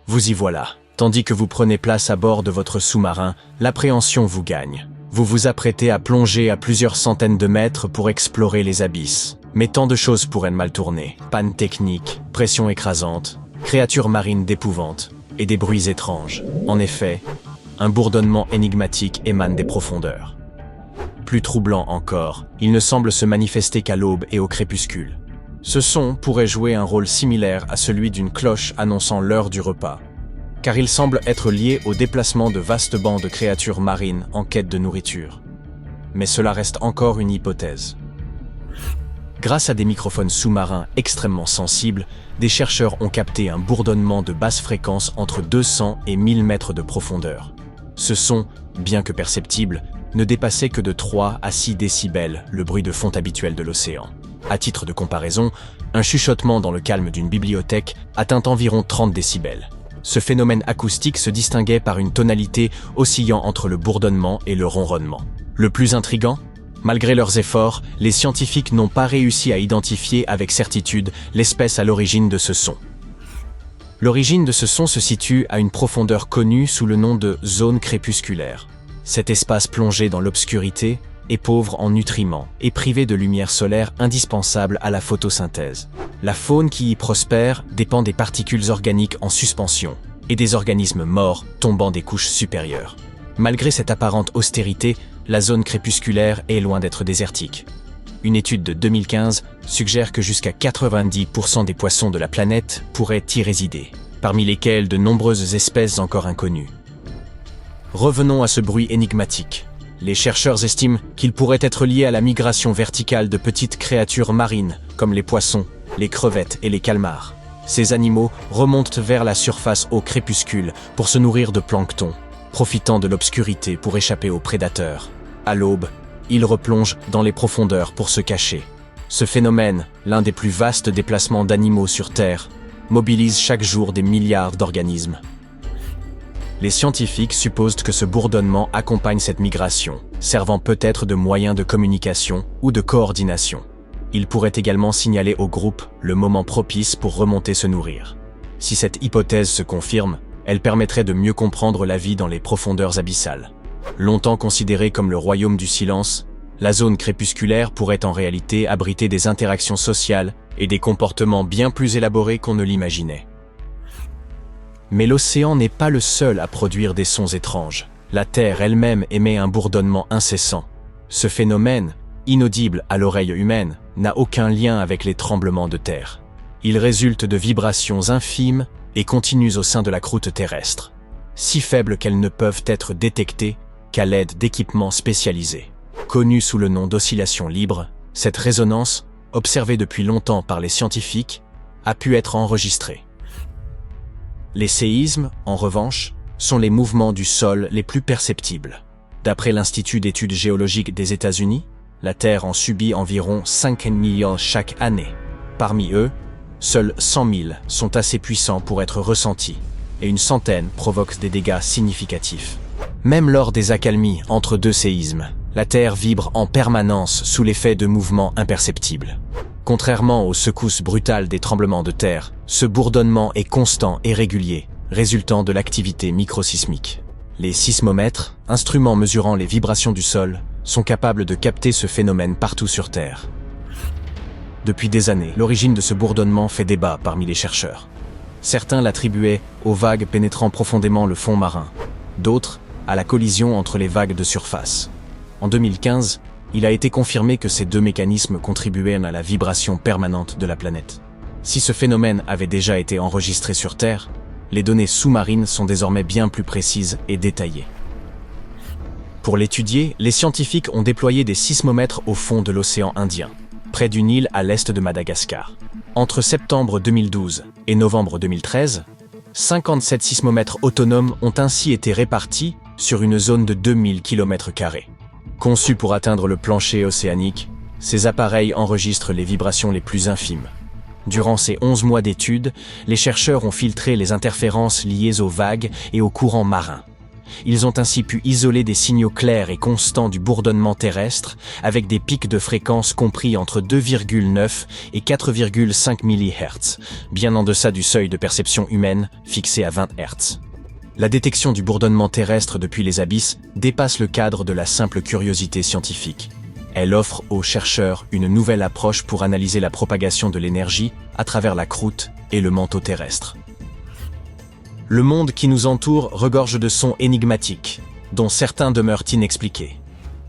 Vous y voilà. Tandis que vous prenez place à bord de votre sous-marin, l'appréhension vous gagne. Vous vous apprêtez à plonger à plusieurs centaines de mètres pour explorer les abysses. Mais tant de choses pourraient mal tourner. Panne technique, pression écrasante, créatures marines d'épouvante et des bruits étranges. En effet, un bourdonnement énigmatique émane des profondeurs. Plus troublant encore, il ne semble se manifester qu'à l'aube et au crépuscule. Ce son pourrait jouer un rôle similaire à celui d'une cloche annonçant l'heure du repas, car il semble être lié au déplacement de vastes bancs de créatures marines en quête de nourriture. Mais cela reste encore une hypothèse. Grâce à des microphones sous-marins extrêmement sensibles, des chercheurs ont capté un bourdonnement de basse fréquence entre 200 et 1000 mètres de profondeur. Ce son, bien que perceptible, ne dépassait que de 3 à 6 décibels, le bruit de fond habituel de l'océan. À titre de comparaison, un chuchotement dans le calme d'une bibliothèque atteint environ 30 décibels. Ce phénomène acoustique se distinguait par une tonalité oscillant entre le bourdonnement et le ronronnement. Le plus intriguant, malgré leurs efforts, les scientifiques n'ont pas réussi à identifier avec certitude l'espèce à l'origine de ce son. L'origine de ce son se situe à une profondeur connue sous le nom de zone crépusculaire. Cet espace plongé dans l'obscurité est pauvre en nutriments et privé de lumière solaire indispensable à la photosynthèse. La faune qui y prospère dépend des particules organiques en suspension et des organismes morts tombant des couches supérieures. Malgré cette apparente austérité, la zone crépusculaire est loin d'être désertique. Une étude de 2015 suggère que jusqu'à 90% des poissons de la planète pourraient y résider, parmi lesquels de nombreuses espèces encore inconnues. Revenons à ce bruit énigmatique. Les chercheurs estiment qu'il pourrait être lié à la migration verticale de petites créatures marines, comme les poissons, les crevettes et les calmars. Ces animaux remontent vers la surface au crépuscule pour se nourrir de plancton, profitant de l'obscurité pour échapper aux prédateurs. À l'aube, ils replongent dans les profondeurs pour se cacher. Ce phénomène, l'un des plus vastes déplacements d'animaux sur Terre, mobilise chaque jour des milliards d'organismes. Les scientifiques supposent que ce bourdonnement accompagne cette migration, servant peut-être de moyen de communication ou de coordination. Il pourrait également signaler au groupe le moment propice pour remonter se nourrir. Si cette hypothèse se confirme, elle permettrait de mieux comprendre la vie dans les profondeurs abyssales. Longtemps considérée comme le royaume du silence, la zone crépusculaire pourrait en réalité abriter des interactions sociales et des comportements bien plus élaborés qu'on ne l'imaginait. Mais l'océan n'est pas le seul à produire des sons étranges. La Terre elle-même émet un bourdonnement incessant. Ce phénomène, inaudible à l'oreille humaine, n'a aucun lien avec les tremblements de terre. Il résulte de vibrations infimes et continues au sein de la croûte terrestre, si faibles qu'elles ne peuvent être détectées qu'à l'aide d'équipements spécialisés. Connue sous le nom d'oscillation libre, cette résonance, observée depuis longtemps par les scientifiques, a pu être enregistrée. Les séismes, en revanche, sont les mouvements du sol les plus perceptibles. D'après l'Institut d'études géologiques des États-Unis, la Terre en subit environ 5 millions chaque année. Parmi eux, seuls 100 000 sont assez puissants pour être ressentis, et une centaine provoquent des dégâts significatifs. Même lors des accalmies entre deux séismes, la Terre vibre en permanence sous l'effet de mouvements imperceptibles. Contrairement aux secousses brutales des tremblements de terre, ce bourdonnement est constant et régulier, résultant de l'activité microsismique. Les sismomètres, instruments mesurant les vibrations du sol, sont capables de capter ce phénomène partout sur Terre. Depuis des années, l'origine de ce bourdonnement fait débat parmi les chercheurs. Certains l'attribuaient aux vagues pénétrant profondément le fond marin, d'autres à la collision entre les vagues de surface. En 2015, il a été confirmé que ces deux mécanismes contribuaient à la vibration permanente de la planète. Si ce phénomène avait déjà été enregistré sur Terre, les données sous-marines sont désormais bien plus précises et détaillées. Pour l'étudier, les scientifiques ont déployé des sismomètres au fond de l'océan Indien, près d'une île à l'est de Madagascar. Entre septembre 2012 et novembre 2013, 57 sismomètres autonomes ont ainsi été répartis sur une zone de 2000 km². Conçus pour atteindre le plancher océanique, ces appareils enregistrent les vibrations les plus infimes. Durant ces 11 mois d'études, les chercheurs ont filtré les interférences liées aux vagues et aux courants marins. Ils ont ainsi pu isoler des signaux clairs et constants du bourdonnement terrestre, avec des pics de fréquence compris entre 2,9 et 4,5 MHz, bien en deçà du seuil de perception humaine, fixé à 20 Hz. La détection du bourdonnement terrestre depuis les abysses dépasse le cadre de la simple curiosité scientifique. Elle offre aux chercheurs une nouvelle approche pour analyser la propagation de l'énergie à travers la croûte et le manteau terrestre. Le monde qui nous entoure regorge de sons énigmatiques, dont certains demeurent inexpliqués.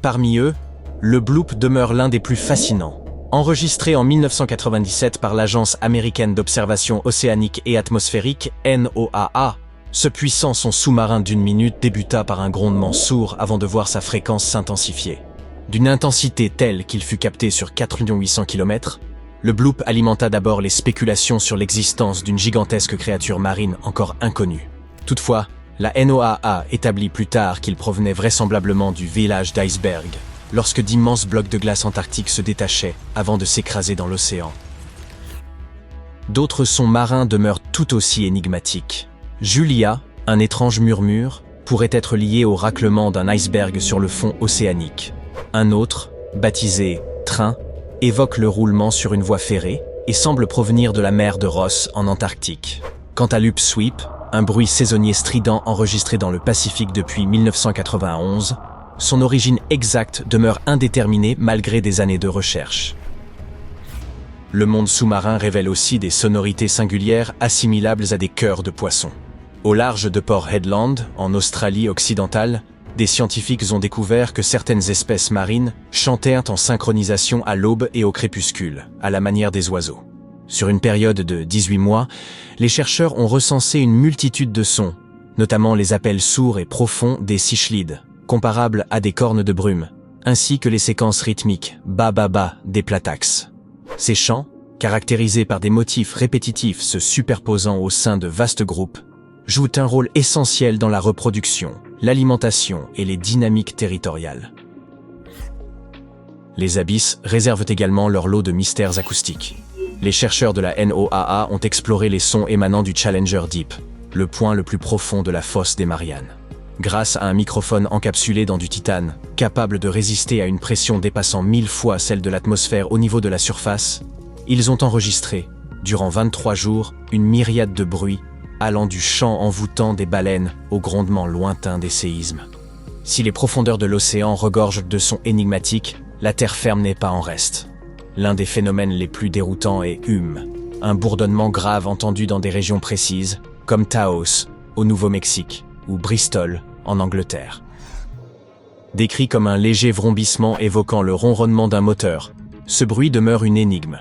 Parmi eux, le bloop demeure l'un des plus fascinants. Enregistré en 1997 par l'Agence américaine d'observation océanique et atmosphérique, NOAA, ce puissant son sous-marin d'une minute débuta par un grondement sourd avant de voir sa fréquence s'intensifier. D'une intensité telle qu'il fut capté sur 4 800 km, le bloop alimenta d'abord les spéculations sur l'existence d'une gigantesque créature marine encore inconnue. Toutefois, la NOAA établit plus tard qu'il provenait vraisemblablement du village d'iceberg, lorsque d'immenses blocs de glace antarctique se détachaient avant de s'écraser dans l'océan. D'autres sons marins demeurent tout aussi énigmatiques. Julia, un étrange murmure, pourrait être lié au raclement d'un iceberg sur le fond océanique. Un autre, baptisé « train », évoque le roulement sur une voie ferrée et semble provenir de la mer de Ross en Antarctique. Quant à l'Upsweep, un bruit saisonnier strident enregistré dans le Pacifique depuis 1991, son origine exacte demeure indéterminée malgré des années de recherche. Le monde sous-marin révèle aussi des sonorités singulières assimilables à des chœurs de poissons. Au large de Port Hedland, en Australie occidentale, des scientifiques ont découvert que certaines espèces marines chantèrent en synchronisation à l'aube et au crépuscule, à la manière des oiseaux. Sur une période de 18 mois, les chercheurs ont recensé une multitude de sons, notamment les appels sourds et profonds des cichlides, comparables à des cornes de brume, ainsi que les séquences rythmiques ba-ba-ba des platax. Ces chants, caractérisés par des motifs répétitifs se superposant au sein de vastes groupes, jouent un rôle essentiel dans la reproduction, l'alimentation et les dynamiques territoriales. Les abysses réservent également leur lot de mystères acoustiques. Les chercheurs de la NOAA ont exploré les sons émanant du Challenger Deep, le point le plus profond de la fosse des Mariannes. Grâce à un microphone encapsulé dans du titane, capable de résister à une pression dépassant 1000 fois celle de l'atmosphère au niveau de la surface, ils ont enregistré, durant 23 jours, une myriade de bruits allant du chant envoûtant des baleines au grondement lointain des séismes. Si les profondeurs de l'océan regorgent de sons énigmatiques, la terre ferme n'est pas en reste. L'un des phénomènes les plus déroutants est un bourdonnement grave entendu dans des régions précises, comme Taos, au Nouveau-Mexique, ou Bristol, en Angleterre. Décrit comme un léger vrombissement évoquant le ronronnement d'un moteur, ce bruit demeure une énigme.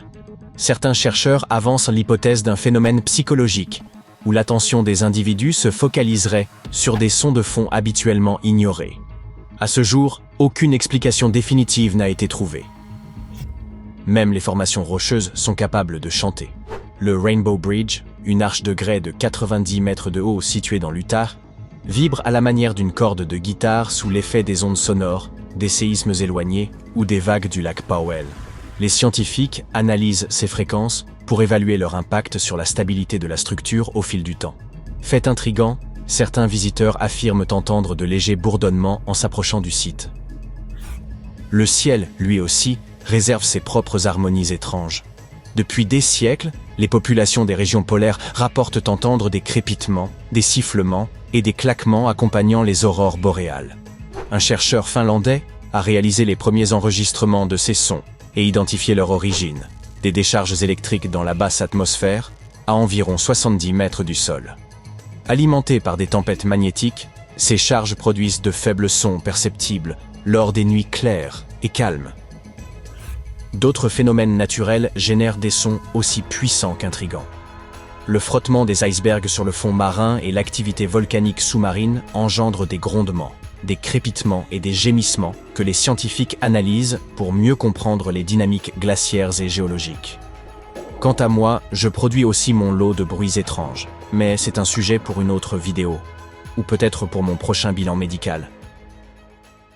Certains chercheurs avancent l'hypothèse d'un phénomène psychologique, où l'attention des individus se focaliserait sur des sons de fond habituellement ignorés. À ce jour, aucune explication définitive n'a été trouvée. Même les formations rocheuses sont capables de chanter. Le Rainbow Bridge, une arche de grès de 90 mètres de haut située dans l'Utah, vibre à la manière d'une corde de guitare sous l'effet des ondes sonores, des séismes éloignés ou des vagues du lac Powell. Les scientifiques analysent ces fréquences pour évaluer leur impact sur la stabilité de la structure au fil du temps. Fait intriguant, certains visiteurs affirment entendre de légers bourdonnements en s'approchant du site. Le ciel, lui aussi, réserve ses propres harmonies étranges. Depuis des siècles, les populations des régions polaires rapportent entendre des crépitements, des sifflements et des claquements accompagnant les aurores boréales. Un chercheur finlandais a réalisé les premiers enregistrements de ces sons et identifié leur origine, des décharges électriques dans la basse atmosphère, à environ 70 mètres du sol. Alimentées par des tempêtes magnétiques, ces charges produisent de faibles sons perceptibles lors des nuits claires et calmes. D'autres phénomènes naturels génèrent des sons aussi puissants qu'intrigants. Le frottement des icebergs sur le fond marin et l'activité volcanique sous-marine engendrent des grondements, des crépitements et des gémissements que les scientifiques analysent pour mieux comprendre les dynamiques glaciaires et géologiques. Quant à moi, je produis aussi mon lot de bruits étranges, mais c'est un sujet pour une autre vidéo, ou peut-être pour mon prochain bilan médical.